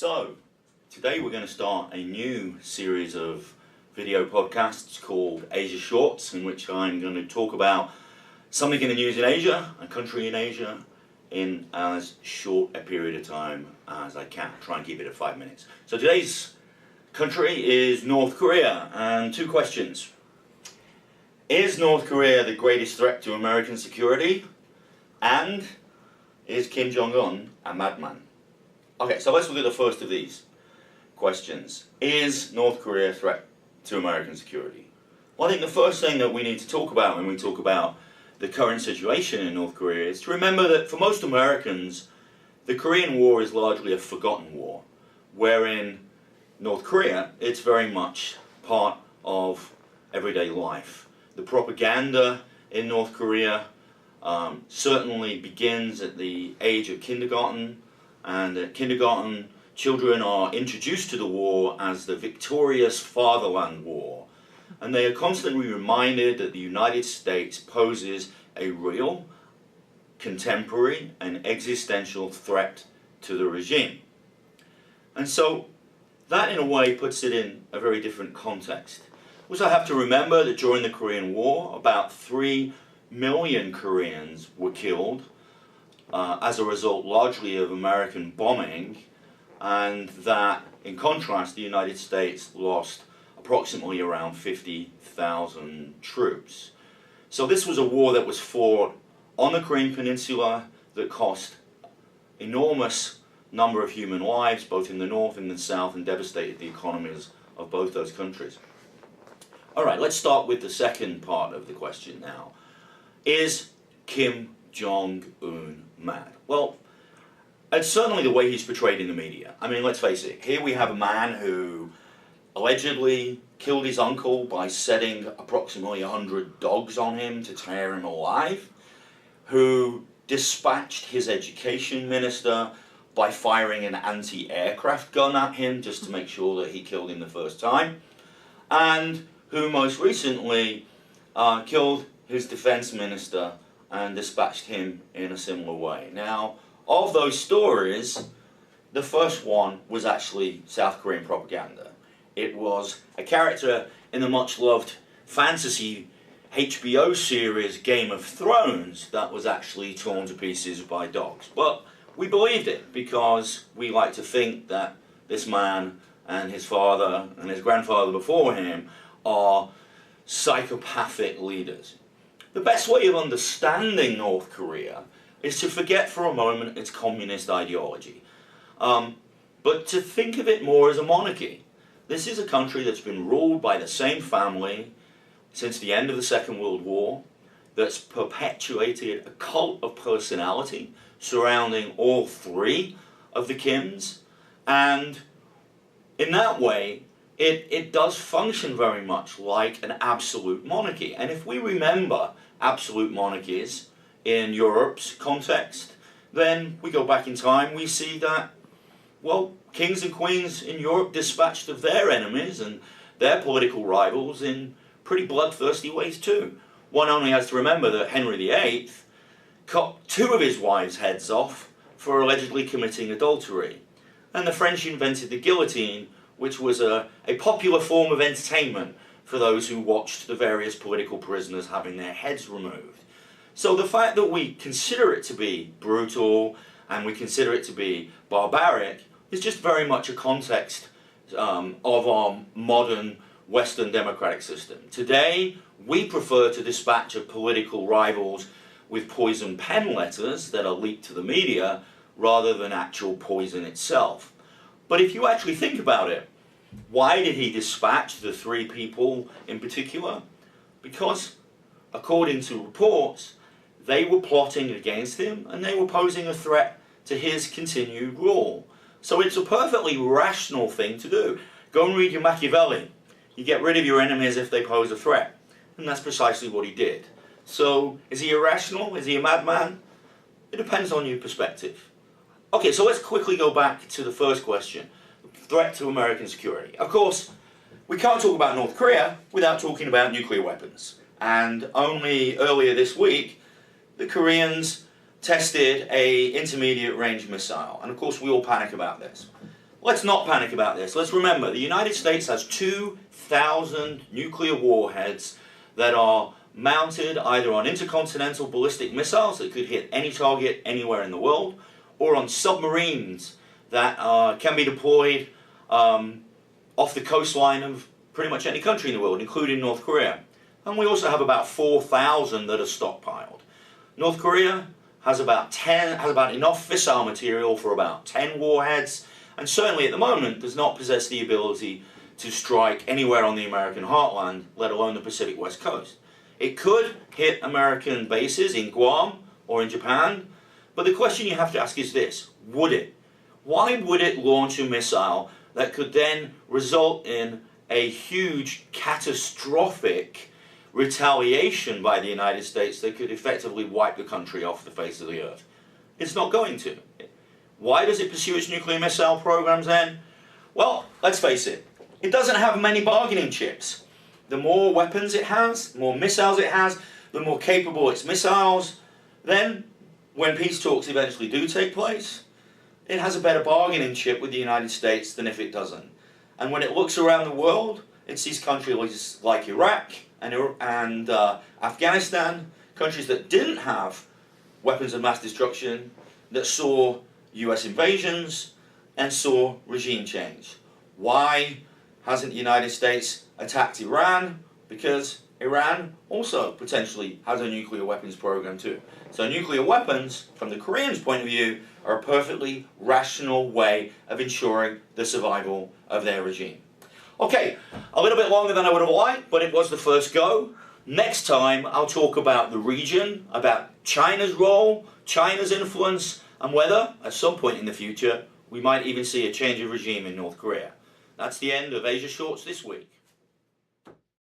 So, today we're going to start a new series of video podcasts called Asia Shorts, in which I'm going to talk about something in the news in Asia, a country in Asia, in as short a period of time as I can. Try and keep it at 5 minutes. So today's country is North Korea, and two questions. Is North Korea the greatest threat to American security? And is Kim Jong-un a madman? Okay, so let's look at the first of these questions. Is North Korea a threat to American security? Well, I think the first thing that we need to talk about when we talk about the current situation in North Korea is to remember that for most Americans, the Korean War is largely a forgotten war, wherein North Korea, it's very much part of everyday life. The propaganda in North Korea certainly begins at the age of kindergarten, and at kindergarten, children are introduced to the war as the victorious fatherland war. And they are constantly reminded that the United States poses a real, contemporary, and existential threat to the regime. And so that in a way puts it in a very different context. We also have to remember that during the Korean War, about 3 million Koreans were killed as a result largely of American bombing, and that in contrast the United States lost approximately around 50,000 troops. So this was a war that was fought on the Korean Peninsula that cost enormous number of human lives, both in the north and the south, and devastated the economies of both those countries. Alright, let's start with the second part of the question now. Is Kim Jong-un mad? Well, it's certainly the way he's portrayed in the media. I mean, let's face it, here we have a man who allegedly killed his uncle by setting approximately 100 dogs on him to tear him alive, who dispatched his education minister by firing an anti-aircraft gun at him just to make sure that he killed him the first time, and who most recently killed his defense minister and dispatched him in a similar way. Now, of those stories, the first one was actually South Korean propaganda. It was a character in the much-loved fantasy HBO series Game of Thrones that was actually torn to pieces by dogs. But we believed it because we like to think that this man and his father and his grandfather before him are psychopathic leaders. The best way of understanding North Korea is to forget for a moment its communist ideology, but to think of it more as a monarchy. This is a country that's been ruled by the same family since the end of the Second World War, that's perpetuated a cult of personality surrounding all three of the Kims, and in that way, it does function very much like an absolute monarchy. And if we remember absolute monarchies in Europe's context, then we go back in time, we see that, well, kings and queens in Europe dispatched of their enemies and their political rivals in pretty bloodthirsty ways too. One only has to remember that Henry VIII cut 2 of his wives' heads off for allegedly committing adultery. And the French invented the guillotine, which was a popular form of entertainment for those who watched the various political prisoners having their heads removed. So the fact that we consider it to be brutal and we consider it to be barbaric is just very much a context of our modern Western democratic system. Today, we prefer to dispatch of political rivals with poison pen letters that are leaked to the media rather than actual poison itself. But if you actually think about it, why did he dispatch the 3 people in particular? Because, according to reports, they were plotting against him and they were posing a threat to his continued rule. So it's a perfectly rational thing to do. Go and read your Machiavelli. You get rid of your enemies if they pose a threat. And that's precisely what he did. So, is he irrational? Is he a madman? It depends on your perspective. Okay, so let's quickly go back to the first question. Threat to American security. Of course, we can't talk about North Korea without talking about nuclear weapons. And only earlier this week, the Koreans tested a intermediate range missile. And of course, we all panic about this. let's not panic about this. Let's remember, the United States has 2,000 nuclear warheads that are mounted either on intercontinental ballistic missiles that could hit any target anywhere in the world, or on submarines that can be deployed off the coastline of pretty much any country in the world, including North Korea. And we also have about 4,000 that are stockpiled. North Korea has about enough fissile material for about 10 warheads, and certainly at the moment does not possess the ability to strike anywhere on the American heartland, let alone the Pacific West Coast. It could hit American bases in Guam or in Japan, but the question you have to ask is this: would it? Why would it launch a missile that could then result in a huge catastrophic retaliation by the United States that could effectively wipe the country off the face of the earth? It's not going to. Why does it pursue its nuclear missile programs then? Well, let's face it, it doesn't have many bargaining chips. The more weapons it has, the more missiles it has, the more capable its missiles, then when peace talks eventually do take place, it has a better bargaining chip with the United States than if it doesn't. And when it looks around the world, it sees countries like Iraq and Afghanistan, countries that didn't have weapons of mass destruction, that saw US invasions and saw regime change. Why hasn't the United States attacked Iran? Because Iran also potentially has a nuclear weapons program too. So nuclear weapons, from the Koreans' point of view, are a perfectly rational way of ensuring the survival of their regime. Okay, a little bit longer than I would have liked, but it was the first go. Next time I'll talk about the region, about China's role, China's influence, and whether, at some point in the future, we might even see a change of regime in North Korea. That's the end of Asia Shorts this week.